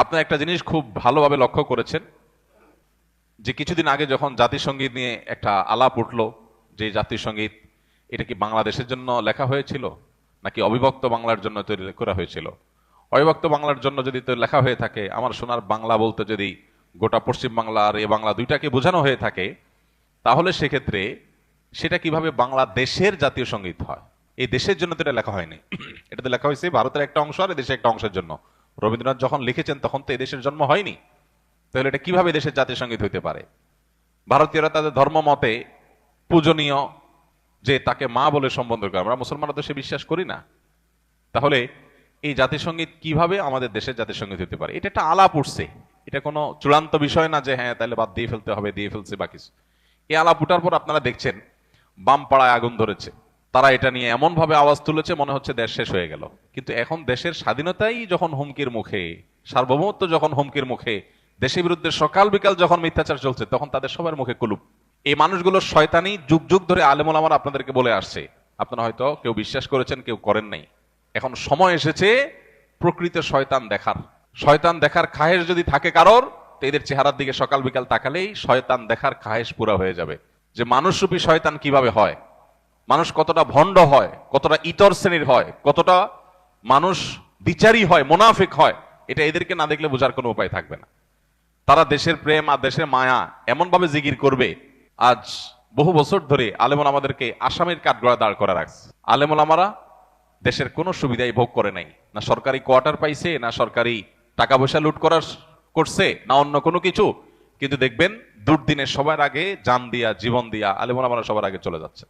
আপনার একটা জিনিস খুব ভালোভাবে লক্ষ্য করেছেন যে কিছুদিন আগে যখন জাতিসংগীত নিয়ে একটা আলাপ উঠলো, যে জাতীয় সঙ্গীত এটা কি বাংলাদেশের জন্য লেখা হয়েছিল নাকি অবিভক্ত বাংলার জন্য তৈরি করা হয়েছিল। অবিভক্ত বাংলার জন্য যদি তো লেখা হয়ে থাকে, আমার সোনার বাংলা বলতে যদি গোটা পশ্চিম বাংলা আর এ বাংলা দুইটাকে বোঝানো হয়ে থাকে, তাহলে সেক্ষেত্রে সেটা কিভাবে বাংলাদেশের জাতীয় সঙ্গীত হয়? এই দেশের জন্য তো এটা লেখা হয়নি। এটা তো লেখা হয়েছে ভারতের একটা অংশ আর এই দেশের একটা অংশের জন্য। রবীন্দ্রনাথ যখন লিখেছেন তখন তো এই দেশের জন্ম হয়নি, তাহলে এটা কিভাবে দেশের জাতীয় সঙ্গীত হইতে পারে? ভারতীয়রা তাদের ধর্ম মতে পূজনীয়, যে তাকে মা বলে সম্বোধন করে, আমরা মুসলমানরা তো সে বিশ্বাস করি না। তাহলে এই জাতিসংগীত কিভাবে আমাদের দেশের জাতিসংগীত হতে পারে? এটা একটা আলাপ উঠছে, এটা কোনো চূড়ান্ত বিষয় না যে হ্যাঁ তাহলে বাদ দিয়ে ফেলতে হবে, দিয়ে ফেলছে বা কিছু। এই আলাপ উঠার পর আপনারা দেখছেন বাম পাড়ায় আগুন ধরেছে, তারা এটা নিয়ে এমন ভাবে আওয়াজ তুলেছে মনে হচ্ছে দেশ শেষ হয়ে গেল। কিন্তু এখন দেশের স্বাধীনতাই যখন হুমকির মুখে, সার্বভৌমত্ব যখন হুমকির মুখে, দেশের বিরুদ্ধে সকাল বিকাল যখন মিথ্যাচার চলছে, তখন তাদের সবার মুখে কুলুপ। এই মানুষগুলোর শয়তানি যুগ যুগ ধরে আলেম ওলামারা আপনাদেরকে বলে আসছে, আপনারা হয়তো কেউ বিশ্বাস করেছেন, কেউ করেন নাই। এখন সময় এসেছে প্রকৃত শয়তান দেখার। শয়তান দেখার খায়েশ যদি থাকে কারোর, তো এদের চেহারার দিকে সকাল বিকাল তাকালেই শয়তান দেখার খায়েশ পুরা হয়ে যাবে, যে মানুষরূপী শয়তান কিভাবে হয়, মানুষ কতটা ভণ্ড হয়, কতটা ইতর শ্রেণীর হয়, কতটা মানুষ বিচারী হয়, মুনাফিক হয়। এটা এদেরকে না দেখলে বোঝার কোনো উপায় থাকবে না। তারা দেশের প্রেম আর দেশের মায়া এমন ভাবে জিকির করবে। আজ বহু বছর ধরে আলেমুল আমাদেরকে আসামের কাঠগড়া দাঁড় করা রাখছে। আলেমুল আমারা দেশের কোনো সুবিধাই ভোগ করে নাই, না সরকারি কোয়ার্টার পাইছে, না সরকারি টাকা পয়সা লুট করার করছে, না অন্য কোনো কিছু। কিন্তু দেখবেন দুর্দিনে সবার আগে জান দিয়া, জীবন দিয়া আলেমুল আমারা সবার আগে চলে যাচ্ছে।